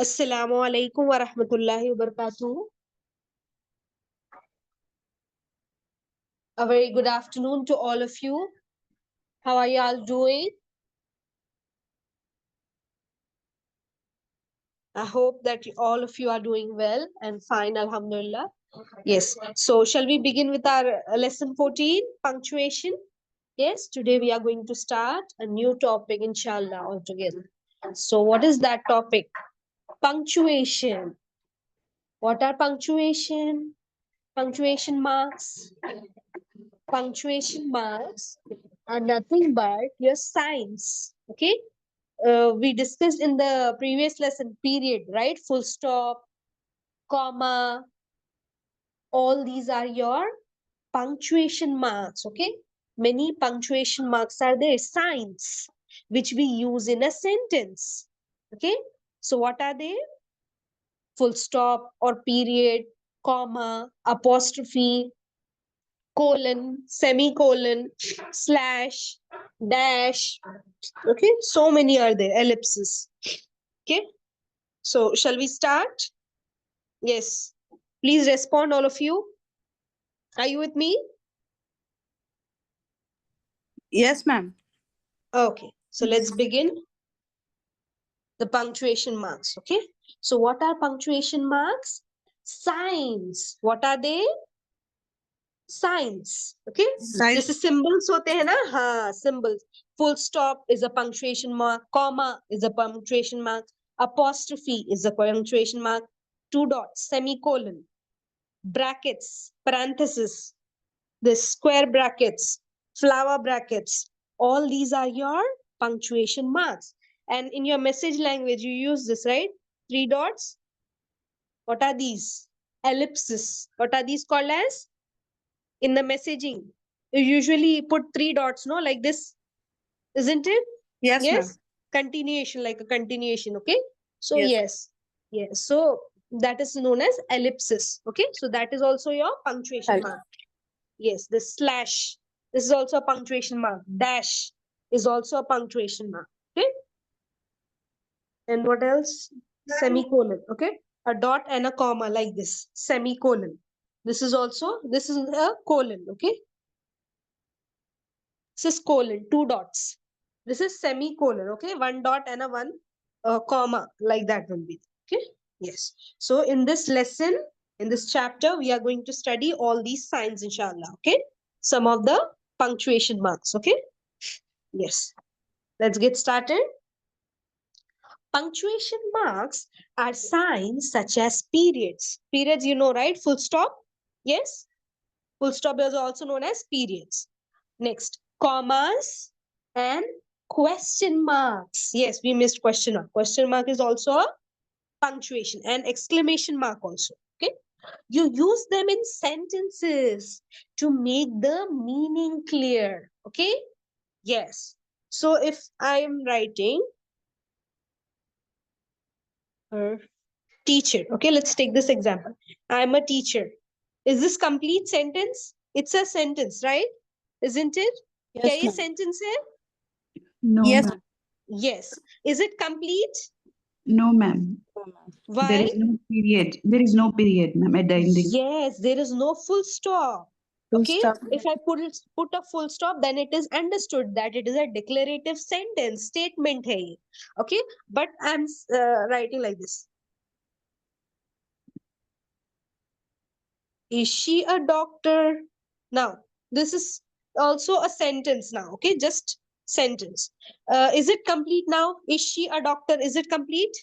Assalamu alaikum wa rahmatullahi wa barakatuh. A very good afternoon to all of you. How are you all doing? I hope that all of you are doing well and fine, alhamdulillah. Yes. So, shall we begin with our lesson 14, punctuation? Yes, today we are going to start a new topic, inshallah, altogether. So, what is that topic? Punctuation. What are punctuation? Punctuation marks. Punctuation marks are nothing but your signs. Okay. We discussed in the previous lesson period, right? Full stop, comma, all these are your punctuation marks. Okay. Many punctuation marks are there, signs which we use in a sentence. Okay. So, what are they? Full stop or period, comma, apostrophe, colon, semicolon, slash, dash. Okay, so many are there, ellipses. Okay, so shall we start? Yes, please respond, all of you. Are you with me? Yes, ma'am. Okay, so let's begin the punctuation marks. Okay, so what are punctuation marks? Signs. What are they? Signs. Okay, Size. जैसे symbols होते हैं ना, हाँ, symbols. Full stop is a punctuation mark, comma is a punctuation mark, apostrophe is a punctuation mark, two dots, semicolon, brackets, parenthesis, the square brackets, flower brackets, all these are your punctuation marks. And in your message language you use this, right? Three dots. What are these? Ellipses. What are these called as? In the messaging you usually put three dots, no, like this, isn't it? Yes, ma'am. Yes, continuation, like a continuation. Okay, so Yes. yes, so that is known as ellipsis. Okay, so that is also your punctuation Right. mark. Yes, the slash, this is also a punctuation mark. Dash is also a punctuation mark. Okay, and what else? Semicolon. Okay, a dot and a comma like this, semicolon. This is also, this is a colon. Okay, this is colon, two dots. This is semicolon. Okay, one dot and a one comma, like that will be. Okay, yes. So in this lesson, in this chapter, we are going to study all these signs, inshallah. Okay, some of the punctuation marks. Okay, yes. Let's get started. Punctuation marks are signs such as periods. Periods, you know, right? Full stop. Yes, full stop is also known as periods. Next, commas and question marks. Yes, we missed question mark. Question mark is also a punctuation, and exclamation mark also. Okay. You use them in sentences to make the meaning clear. Okay. Yes. So if I am writing teacher, okay, let's take this example. I'm a teacher. Is this complete sentence? It's a sentence, right? Isn't it? क्या Yes, ये ma'am. sentence है? No, Yes. ma'am. Yes. Is it complete? No, ma'am. There Why? is no period. There is no period, ma'am, at the ending. Yes, there is no full stop. Full Okay. stop. If I put a full stop, then it is understood that it is a declarative sentence, statement hai ye. Okay. But I'm writing like this. Is she a doctor? Now, this is also a sentence now. Okay. Just sentence. Is it complete now? Is she a doctor? Is it complete?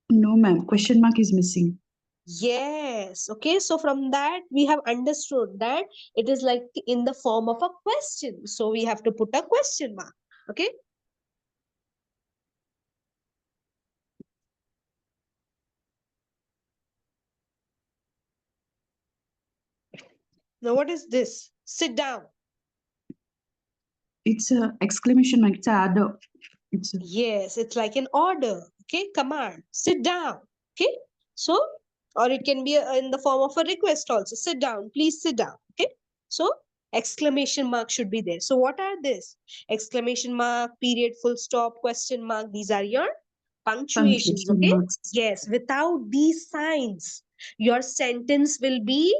No, ma'am. Question mark is missing. Yes. Okay. So from that, we have understood that it is like in the form of a question. So we have to put a question mark. Okay. Now, what is this? Sit down. It's a exclamation mark. It's a other. It's a, Yes. It's like an order. Okay. Command. Sit down. Okay. So, or it can be in the form of a request also. Sit down. Please sit down. Okay. So, exclamation mark should be there. So, what are this? Exclamation mark, period, full stop, question mark. These are your Punctuations, Punctuation okay? marks. Yes, without these signs, your sentence will be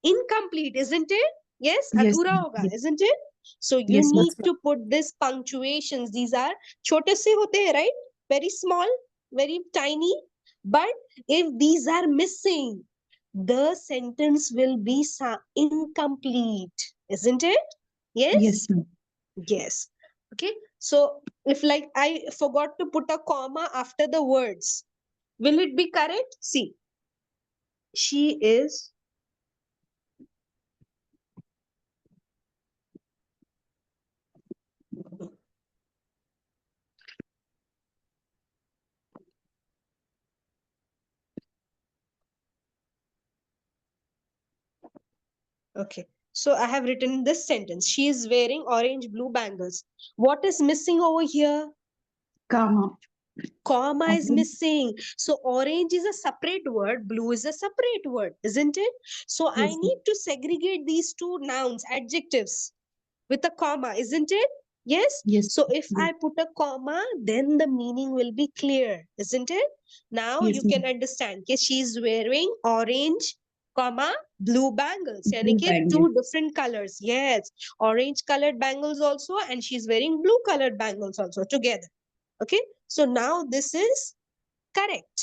incomplete, isn't it? Yes, Yes, adhura ma'am. hoga, Yes, isn't it? So you yes, need ma'am. to put this punctuations. These are chote se hote hai, right? Very small, very tiny. But if these are missing, the sentence will be incomplete, isn't it? Yes. Yes, ma'am. Yes. Okay. So if like I forgot to put a comma after the words, will it be correct? See, she is okay. So I have written this sentence. She is wearing orange blue bangles. What is missing over here? Comma. Comma is Okay. missing. So orange is a separate word, blue is a separate word, isn't it? So I Yes, ma'am. need to segregate these two nouns, adjectives with a comma, isn't it? Yes. Yes, So if yes, I put a comma, then the meaning will be clear, isn't it? Now you yes, can ma'am. understand. Yes, she's wearing orange, comma, blue bangles. Yani Blue कि bangle. two different colors. Yes, orange colored bangles also, and she's wearing blue colored bangles also together. Okay. So now this is correct.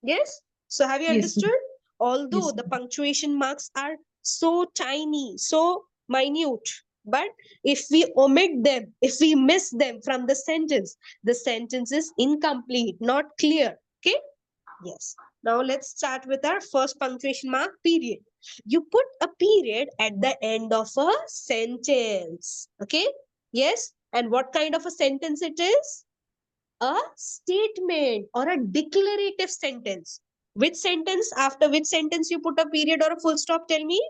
Yes. So have you Yes, ma'am. understood? Although Yes, the ma'am. punctuation marks are so tiny, so minute, but if we omit them, if we miss them from the sentence is incomplete, not clear. Okay. Yes. Now let's start with our first punctuation mark, period. You put a period at the end of a sentence. Okay. Yes. And what kind of a sentence it is? A statement or a declarative sentence. Which sentence? After which sentence you put a period or a full stop? Tell me.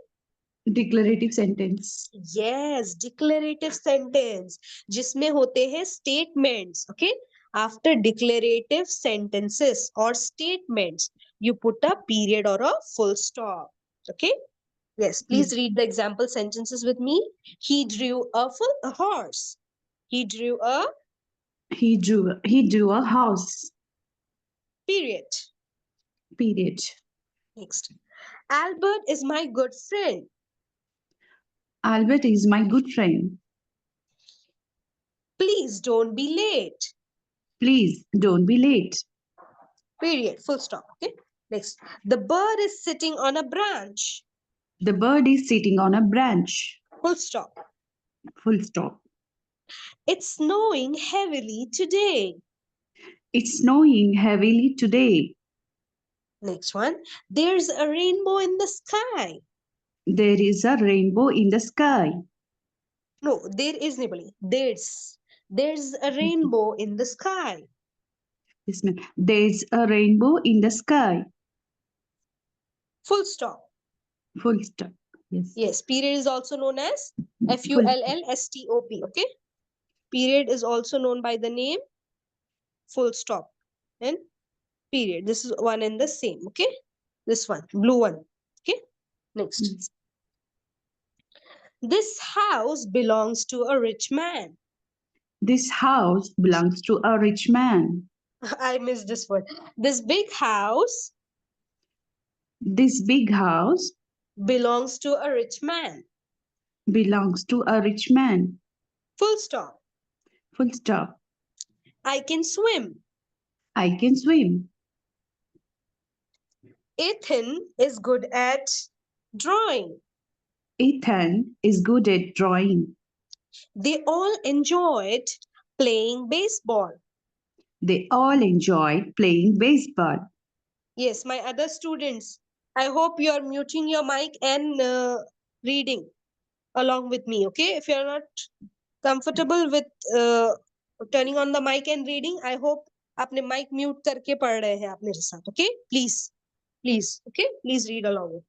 Declarative sentence. Yes, declarative sentence. जिसमें होते हैं statements. Okay. After declarative sentences or statements, you put a period or a full stop. Okay. Yes. Please Yes. read the example sentences with me. He drew a horse. He drew a He drew a house. period. Period. Next. Albert is my good friend. Albert is my good friend. Please don't be late. Please don't be late. Period. Full stop. Okay. Next. The bird is sitting on a branch. The bird is sitting on a branch. Full stop. Full stop. It's snowing heavily today. It's snowing heavily today. Next one. There's a rainbow in the sky. There is a rainbow in the sky. No, there is nobody. There's a rainbow in the sky. Yes, ma'am. There's a rainbow in the sky. Full stop. Full stop. Yes. Yes. Period is also known as Full fullstop. Okay. Period is also known by the name full stop and period. This is one and the same. Okay. This one, blue one. Okay. Next. yes. This house belongs to a rich man. This house belongs to a rich man. I missed this word. This big house This big house belongs to a rich man. belongs to a rich man. Full stop. Full stop. I can swim. I can swim. Ethan is good at drawing. Ethan is good at drawing. They all enjoyed playing baseball. They all enjoy playing baseball. Yes, my other students, I hope you are muting your mic and reading along with me. Okay. If you're not comfortable with turning on the mic and reading, I hope आपने mic mute करके पढ़ रहे हैं आप मेरे साथ. Okay. Please. Okay. Please read along with.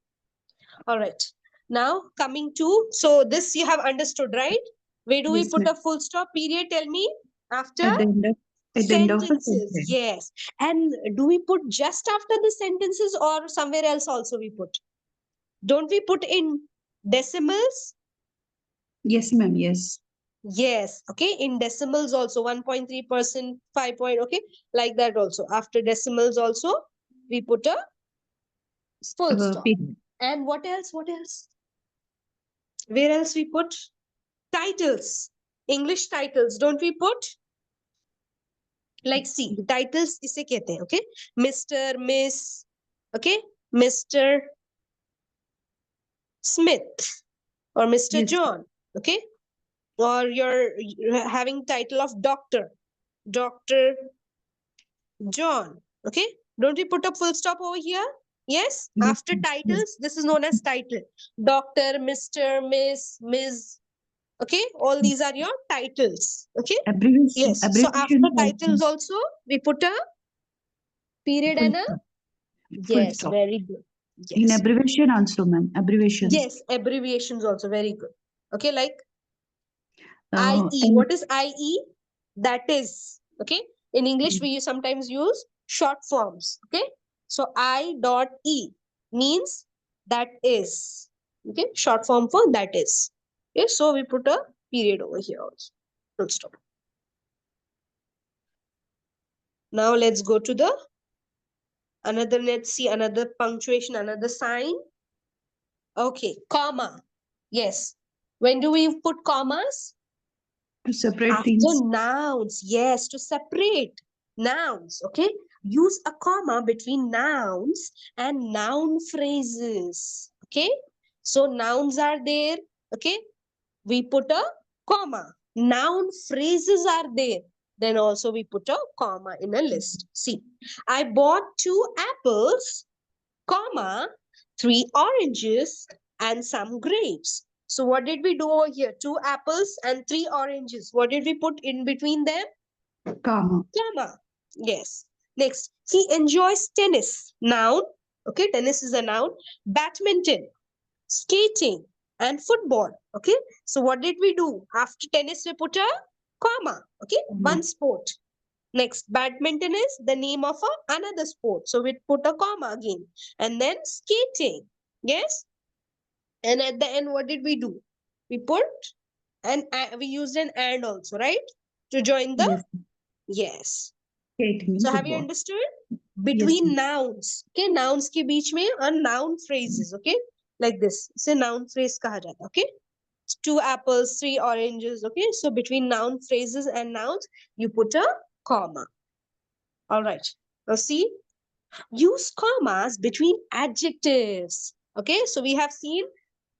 All right. Now coming to, so this you have understood, right? Where do we Yes, put ma'am. a full stop period? Tell me. After At the end of at the end of a sentences. sentence. Yes. And do we put just after the sentences or somewhere else also we put? Don't we put in decimals? Yes, ma'am. Yes. Yes, okay. In decimals also 1.3%, 5 point, okay, like that also. After decimals also, we put a full stop. Period. And what else? What else? Where else we put? Titles. English titles. Don't we put? Like see, titles इसे कहते हैं, okay? Mr. Miss, okay? Mr. Smith or Mr. Yes. John, okay? Or you're having title of doctor, Dr. John, okay? Don't we put a full stop over here? Yes, Yes. after Yes. titles, this is known as title. Doctor, Mr., Miss, Ms. Okay, all these are your titles. Okay, Abbreviation. yes. So after Abbreviation titles also. also, we put a period Full and a stop. Full yes, stop. very good. In Yes, abbreviation also, ma'am. Abbreviation. yes, abbreviations also very good. Okay, like IE. And What is IE? That is, okay. In English, we sometimes use short forms. Okay. So I dot E means that is. Okay. Short form for that is. Okay. So we put a period over here also. Full stop. Now let's go to the another. Let's see another punctuation, another sign. Okay. Comma. Yes. When do we put commas? to separate After things. nouns, yes, to separate nouns, okay? Use a comma between nouns and noun phrases, okay? So nouns are there, okay? We put a comma. Noun phrases are there. Then also we put a comma in a list. See, I bought 2 apples, comma, 3 oranges, and some grapes. So what did we do over here? 2 apples and 3 oranges. What did we put in between them? Comma. Comma. Yes. Next, he enjoys tennis. Noun. Okay, tennis is a noun. Badminton, skating, and football. Okay. So what did we do? After tennis, we put a comma. Okay, Comma. one sport. Next, badminton is the name of another sport. So we put a comma again. And then skating. Yes. And at the end, what did we do? We put we used an and also, right? To join the Yes. yes. Skating in So have you football. understood? Yes. Between Ma'am. nouns. Okay, nouns के बीच में a noun phrases. Okay, like this. इसे noun phrase कहा जाता है. Okay. 2 apples, 3 oranges. Okay, so between noun phrases and nouns, you put a comma. All right. Now see, use commas between adjectives. Okay, so we have seen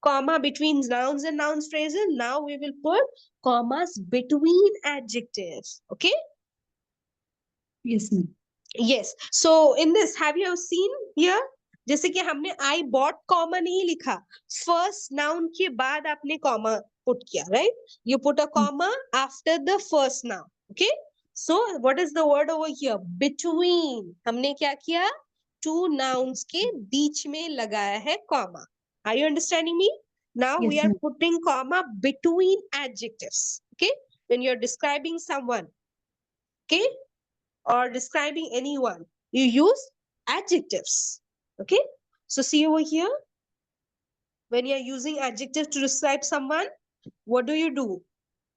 comma between nouns and nouns phrases. Now we will put commas between adjectives. Okay. Yes, ma'am. Yes. So in this, have you seen here? जैसे कि हमने I bought comma नहीं लिखा. First noun के बाद आपने comma put किया, right? You put a comma after the first noun. Okay. So what is the word over here? Between. हमने क्या किया? Two nouns के बीच में लगाया है comma. Are you understanding me? Now we Yes, are ma'am. putting comma between adjectives. Okay. When you're describing someone. Okay, or describing anyone, you use adjectives. Okay, so see over here, when you're using adjectives to describe someone, what do?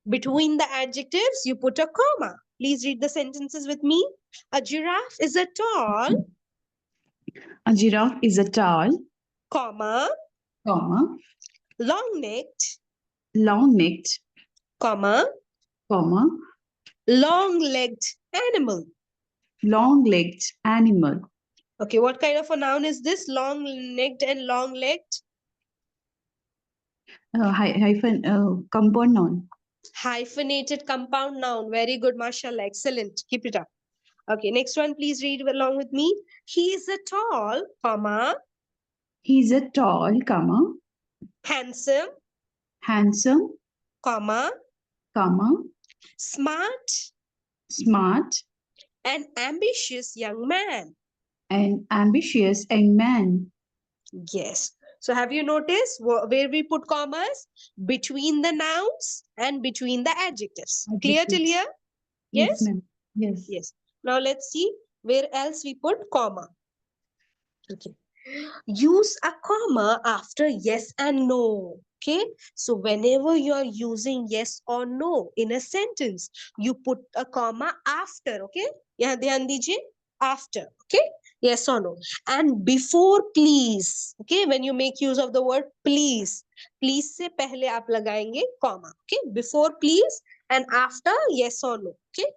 Between the adjectives, you put a comma. Please read the sentences with me. A giraffe is a tall, A giraffe is a tall, comma, comma, long-necked, long-necked, comma, comma, long-legged animal. long-legged animal. Okay, what kind of a noun is this? Long-necked and long-legged? Hyphen compound noun. Hyphenated compound noun. Very good, mashallah. Excellent. Keep it up. Okay, next one, please read along with me. He is a tall, comma, He is a tall, comma, handsome, handsome, comma, comma, smart, smart, and ambitious young man. and ambitious young man. Yes. So have you noticed where we put commas? Between the nouns and between the adjectives. Clear till Adjectives. here? Yes, Yes? ma'am. Yes. Yes. Now let's see where else we put comma. Okay. Use a comma after yes and no. Okay, so whenever you are using yes or no in a sentence, you put a comma after. Okay, यहाँ ध्यान दीजिए, after. Okay, yes or no. And before please. Okay, when you make use of the word please, please से पहले आप लगाएंगे comma. Okay, before please and after yes or no. Okay,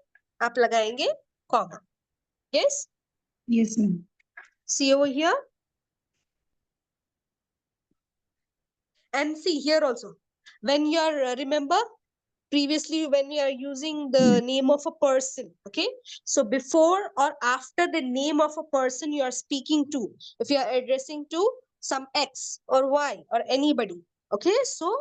आप लगाएंगे comma. Yes, Yes, ma'am. see over here. And see here also, when you are remember previously when you are using the name of a person, okay, so before or after the name of a person you are speaking to, if you are addressing to some x or y or anybody, okay, so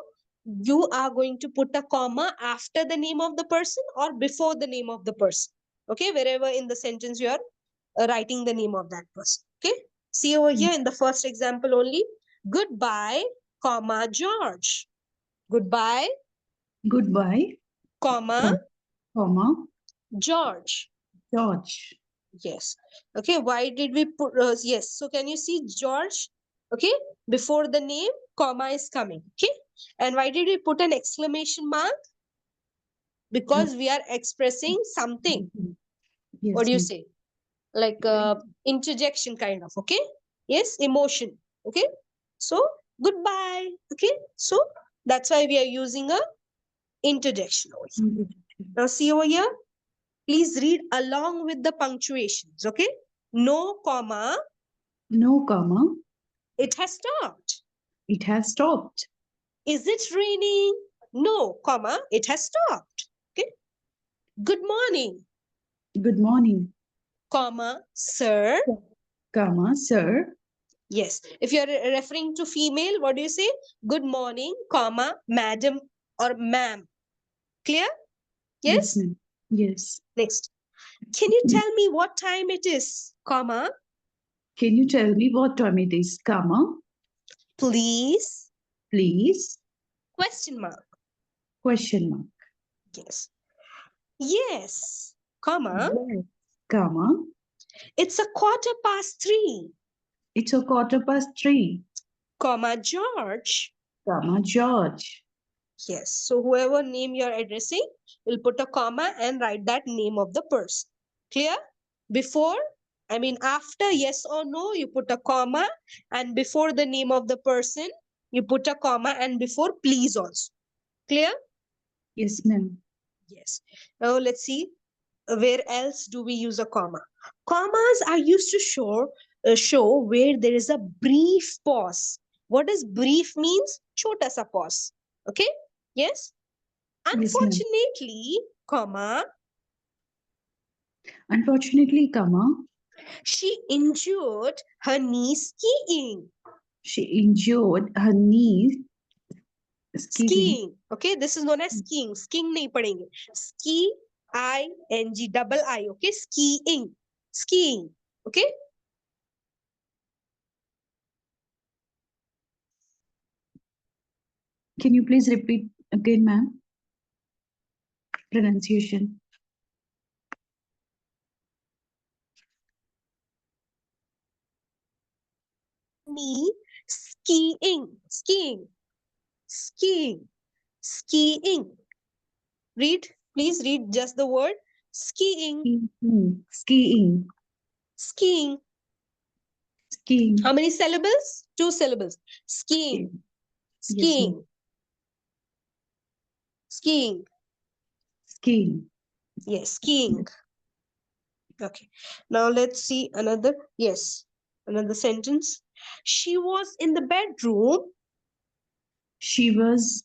you are going to put a comma after the name of the person or before the name of the person, okay, wherever in the sentence you are writing the name of that person. Okay, see over here in the first example only, goodbye comma George. Goodbye Goodbye, comma comma, George. George. Yes. Okay, why did we put yes, so can you see George, okay, before the name comma is coming. Okay, and why did we put an exclamation mark? Because we are expressing something. What Yes, do you ma'am. say, like interjection kind of. Okay, yes, emotion. Okay, so goodbye. Okay, so that's why we are using a interjection over here. Now see over here, please read along with the punctuations. Okay, no comma, No comma, it has stopped. it has stopped. Is it raining? No comma, it has stopped. Okay, good morning Good morning, comma sir. comma, sir. Yes, if you are referring to female, what do you say? Good morning comma madam or ma'am. Clear? Yes, Yes. ma'am. Yes. Next, can you tell me what time it is comma Can you tell me what time it is, comma, please please? question mark. Question mark. Yes. Yes comma Yes, comma, it's a quarter past 3 it's a quarter past 3, comma George. comma, George. Yes, so whoever name you're addressing will put a comma and write that name of the person. Clear? Before, I mean after yes or no, you put a comma, and before the name of the person, you put a comma, and before please also. Clear? Yes, ma'am. Yes. Now let's see where else do we use a comma. Commas are used to show where there is a brief pause. What does brief means? Chota sa pause. Okay? Yes. Yes, ma'am. Unfortunately, comma, Unfortunately, comma, she injured her knee skiing. she injured her knee skiing. Skiing. Okay, this is known as skiing. Skiing nahi padenge. Ski, I-N-G, double I. Okay, skiing. Skiing. Okay. Can you please repeat again, ma'am? Pronunciation. Knee skiing. Skiing. Skiing. Skiing. Read. Please read just the word skiing. Skiing. Skiing. Skiing. How Skiing. many syllables? Two syllables. Skiing. Skiing. Yes, ma'am. Skiing. Skiing. Skiing. Yes, skiing. Okay. Now let's see another. Yes, another sentence. She was in the bedroom, She was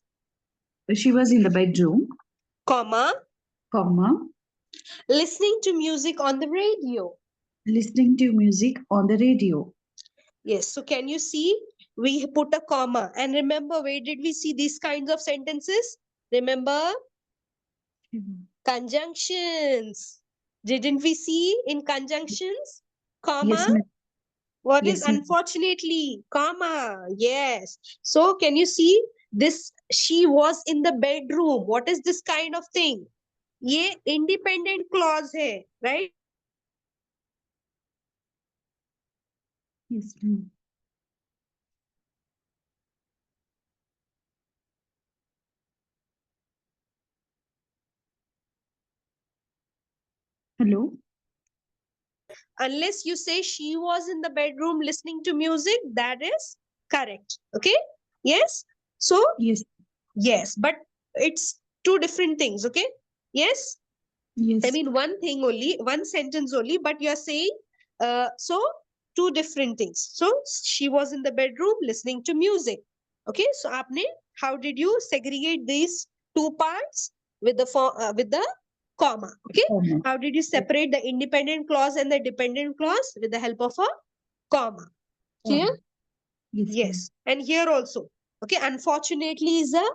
she was in the bedroom, comma, comma, listening to music on the radio. listening to music on the radio. Yes. So can you see? We put a comma. And remember, where did we see these kinds of sentences? Remember? Conjunctions. Didn't we see in conjunctions? Comma. Yes, ma'am. What is Yes, ma'am. unfortunately? Comma. Yes. So can you see this? She was in the bedroom. What is this kind of thing? ये independent clause है, right? Yes, ma'am. Hello. Unless you say she was in the bedroom listening to music, that is correct. Okay. Yes. So Yes. yes, but it's two different things. Okay. Yes. I Yes. mean, one thing only, one sentence only, but you're saying, so two different things. So she was in the bedroom listening to music. Okay, so aapne, how did you segregate these two parts with with the comma? Okay, Comma. how did you separate the independent clause and the dependent clause with the help of a comma? Clear? Comma. Yes, ma'am. Yes, and here also. Okay, unfortunately is a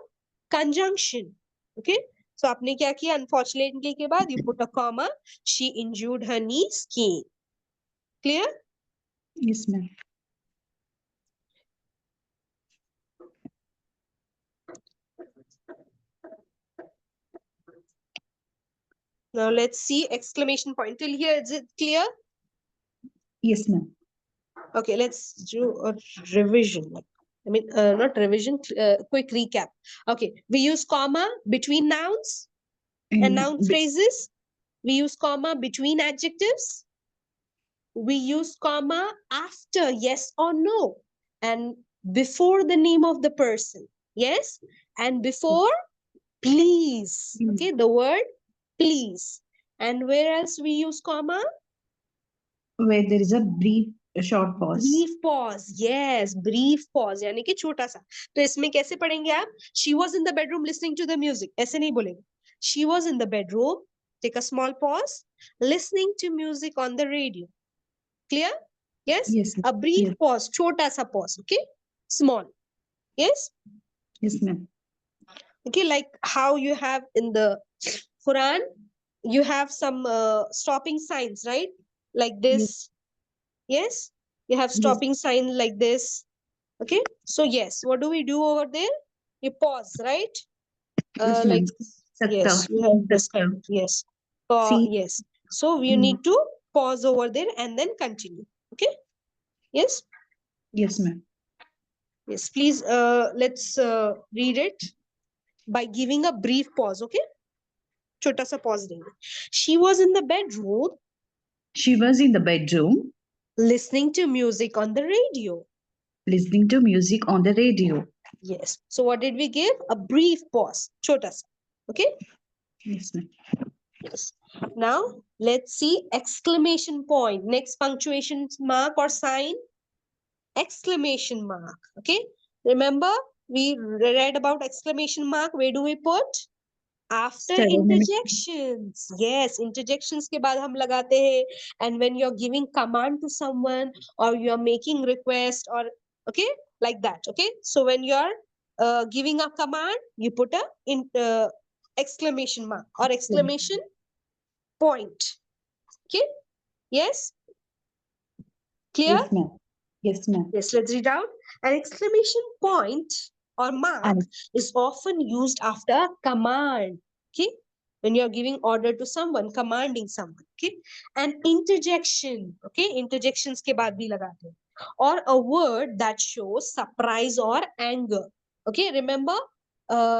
conjunction. Okay, so आपने क्या किया? Unfortunately के बाद you put a comma. She injured her knee skiing. Clear? Yes, ma'am. Now let's see exclamation point. Till here, is it clear? Yes, ma'am. Okay, let's do a revision. I mean, not revision, quick recap. Okay, we use comma between nouns and noun And phrases. We use comma between adjectives. We use comma after yes or no and before the name of the person. Yes, and before please. Okay, the word please. And where else we use comma? where there is a brief, a short pause. Brief pause. Yes, brief pause यानी कि छोटा सा. तो इसमें कैसे पढ़ेंगे आप? She was in the bedroom listening to the music. ऐसे नहीं बोलेंगे. She was in the bedroom. Take a small pause. Listening to music on the radio. Clear? Yes. Yes, A brief yes, pause. छोटा सा pause. Okay. Small. Yes. yes, ma'am. Okay. Like how you have in the Quran, you have some stopping signs, right? Like Yes, this. Yes. You have yes, stopping sign like this. Okay. So yes, what do we do over there? You pause, right? yes, Like ma'am. Sector. yes, you have this Sector. kind. Yes. See. Yes. So you Mm, need to pause over there and then continue. Okay. Yes. yes, ma'am. Yes. Please. Let's read it by giving a brief pause. Okay. छोटा सा pause देंगे. She was in the bedroom She was in the bedroom listening to music on the radio. listening to music on the radio. Yes. So what did we give? A brief pause. छोटा सा. Okay. Yes, ma'am. Yes. Now let's see exclamation point. Next punctuation mark or sign. Exclamation mark. Okay. Remember we read about exclamation mark. Where do we put? After Steronymic. interjections. Yes, interjections के बाद हम लगाते हैं. And when you're giving command to someone or you're making request or okay, like that. Okay. So when you're giving a command, you put a exclamation mark or exclamation point. Okay. Yes. Clear? Yes, ma'am. Yes, ma'am. Yes, let's read out. An exclamation point or mark And is often used after a command. Okay. When you're giving order to someone, commanding someone. Okay. An interjection. Okay. Interjections के बाद भी लगाते हैं. Or a word that shows surprise or anger. Okay. Remember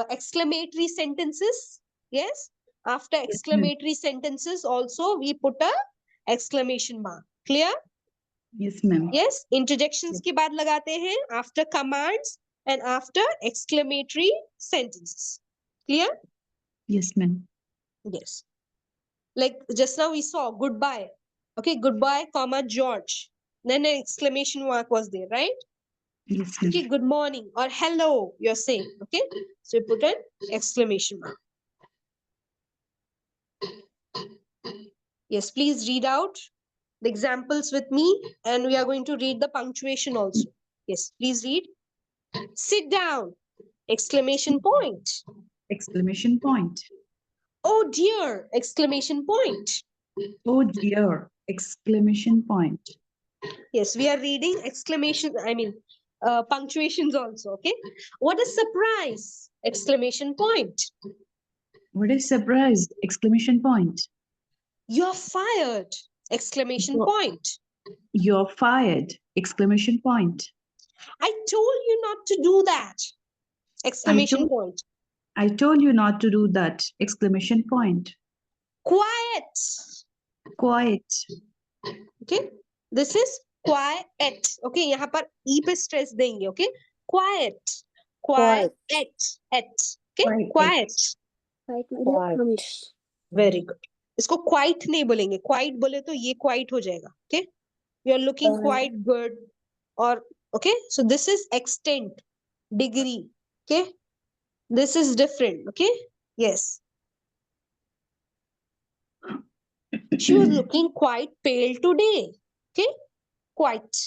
exclamatory sentences? Yes. After yes, ma'am. exclamatory sentences also we put a exclamation mark. Clear? Yes, ma'am. Yes, interjections के बाद लगाते हैं after commands and after exclamatory sentences. Clear? Yes, ma'am. Yes. Like just now we saw goodbye. Okay, goodbye, comma George. Then an exclamation mark was there, right? Yes, ma'am. Okay, good morning or hello, you're saying. Okay, so you put an exclamation mark. Yes, please read out the examples with me and we are going to read the punctuation also. Yes, please read. Sit down. Exclamation point. Exclamation point. Oh dear! Exclamation point. Oh dear! Exclamation point. Yes, we are reading exclamation. I mean, punctuations also. Okay. What a surprise! Exclamation point. What a surprise! Exclamation point. You're fired! Exclamation You're, point. you're fired! Exclamation point. I told you not to do that! I Exclamation told point. I told you not to do that! Exclamation point. Quiet! Quiet. Okay, this is quiet. Okay, यहाँ पर e पे stress देंगे. Okay, quiet, quiet, et. Okay, quiet. Quiet. Very good. इसको quite नहीं बोलेंगे. Quite बोले तो ये quite हो जाएगा. Okay, you are looking quite good. Or okay, so this is extent, degree. Okay, this is different. Okay, yes. She was looking quite pale today. Okay, quite.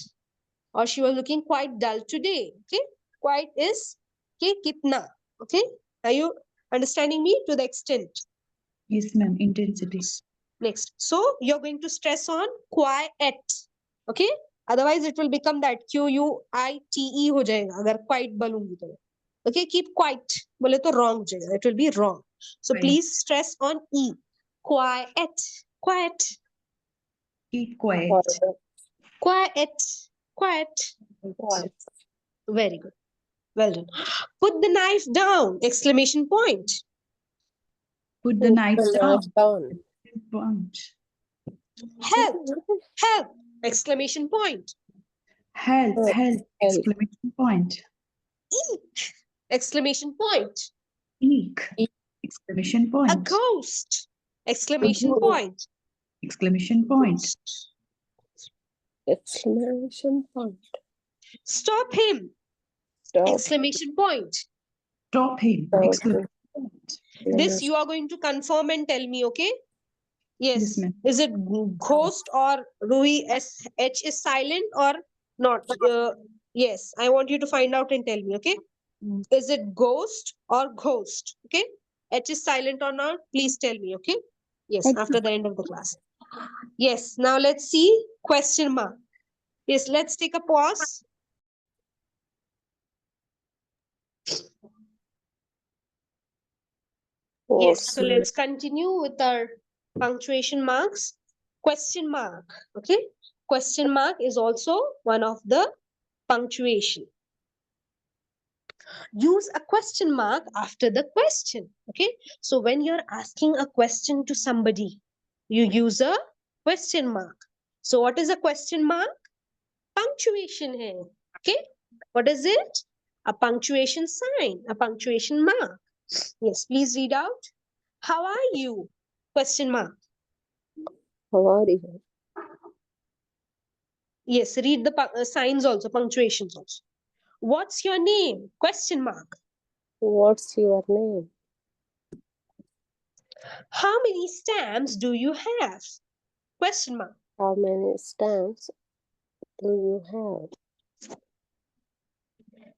Or she was looking quite dull today. Okay, quite is okay, kitna. Okay, are you understanding me to the extent? Yes, ma'am. Intensity. Next, so you're going to stress on quiet. Okay, otherwise it will become that QUITE हो जाएगा अगर quite बोलूंगी तो. Okay, keep quiet बोले तो wrong हो जाएगा. It will be wrong. So Right. please stress on E. Quiet, quiet, Keep quiet. quiet, quiet. Quiet. Very good. Well done. Put the knife down! Exclamation point. Put the knife down. Down. Point. Help! Help! Exclamation point. Help, Help, help. help. Exclamation point. Eek! Exclamation point. Eek. Eek. Exclamation A point. ghost! Exclamation ghost. point. Exclamation point. Exclamation point. Stop him! Stop. Exclamation point. Stop him. Stop Exclamation point. This you are going to confirm and tell me, okay? Yes. Yes, ma'am. Is it ghost or Rui SH is silent or not? Yes, I want you to find out and tell me, okay? Is it ghost or ghost? Okay? H is silent or not? Please tell me, okay? Yes, after the end of the class. Yes, now let's see question mark. Yes, let's take a pause. Yes, so let's continue with our punctuation marks. Question mark, okay? Question mark is also one of the punctuation. Use a question mark after the question, okay? So when you're asking a question to somebody, you use a question mark. So what is a question mark? Punctuation hai, okay? What is it? A punctuation sign, a punctuation mark. Yes, please read out. How are you? Question mark. How are you? Yes, read the signs also, punctuations also. What's your name? Question mark. What's your name? How many stamps do you have? Question mark. How many stamps do you have?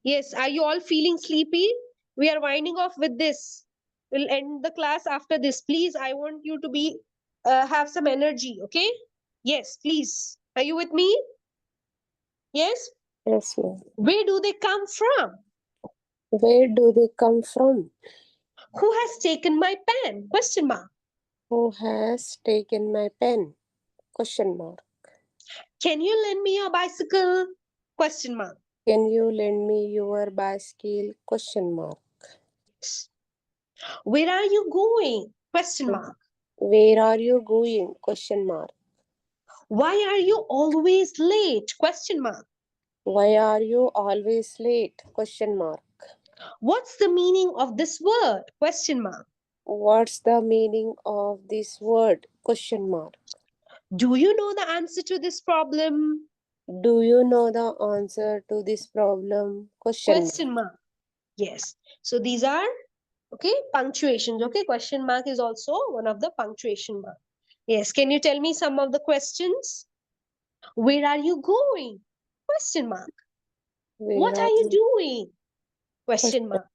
Yes, are you all feeling sleepy? We are winding off with this. We'll end the class after this. Please, I want you to be have some energy, okay? Yes, please. Are you with me? Yes? Yes, ma'am. Where do they come from? Where do they come from? Who has taken my pen? Question mark. Who has taken my pen? Question mark. Can you lend me your bicycle? Question mark. Can you lend me your bicycle? Question mark. Where are you going? Question mark. Where are you going? Question mark. Why are you always late? Question mark. Why are you always late? Question mark. What's the meaning of this word? Question mark. What's the meaning of this word? Question mark. Do you know the answer to this problem? Do you know the answer to this problem? Question mark. Yes. So these are okay punctuations. Okay, question mark is also one of the punctuation mark. Yes. Can you tell me some of the questions? Where are you going? Question mark. What are you doing? Question mark.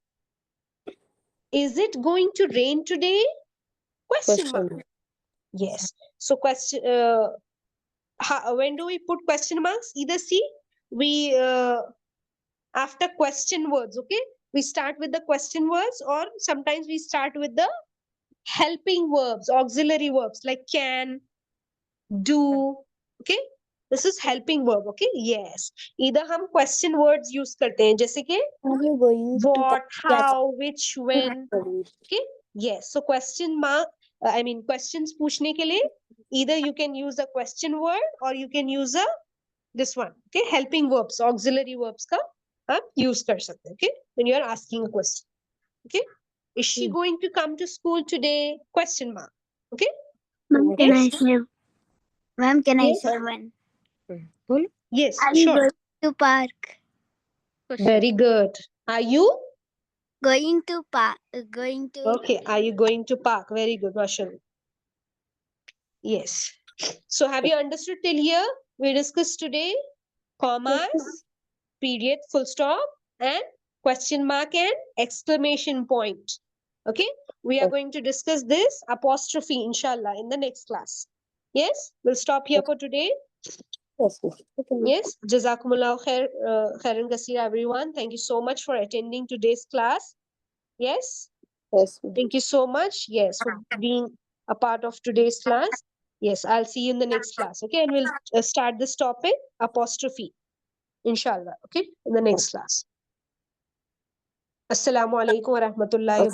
Is it going to rain today? Question mark. Yes. So question. When do we put question marks? Either see we after question words. Okay, we start with the question words, or sometimes we start with the helping verbs, auxiliary verbs like can, do. Okay, this is helping verb. Okay, yes. Either हम question words use करते हैं जैसे कि Are you going what, how, which, when. to Okay, yes. So question mark I mean questions पूछने के लिए, either you can use a question word or you can use a this one, okay, helping verbs, auxiliary verbs का आप use कर सकते हैं, okay, when you are asking a question, okay. Is she going to come to school today? Question mark. Okay. Ma'am, can I Yes. say? Ma'am, can I Yes. say one? बोलो. Yes. Are you Sure. going to park? Very good. Are you? Going to park? Going to? Okay. Are you going to park? Very good, Roshan. Yes. So have you understood till here? We discussed today commas, period, full stop, and question mark and exclamation point. Okay. We are going to discuss this apostrophe, inshallah, in the next class. Yes. We'll stop here for today. Yes, miss. Okay, miss. Yes, Jazakumullah khair, khairan kaseera, everyone. Thank you so much for attending today's class. Yes, Yes, miss. thank you so much. Yes, for being a part of today's class. Yes, I'll see you in the next class. Okay, and we'll start this topic apostrophe, inshallah. Okay, in the next class. Assalamu alaikum wa rahmatullahi wa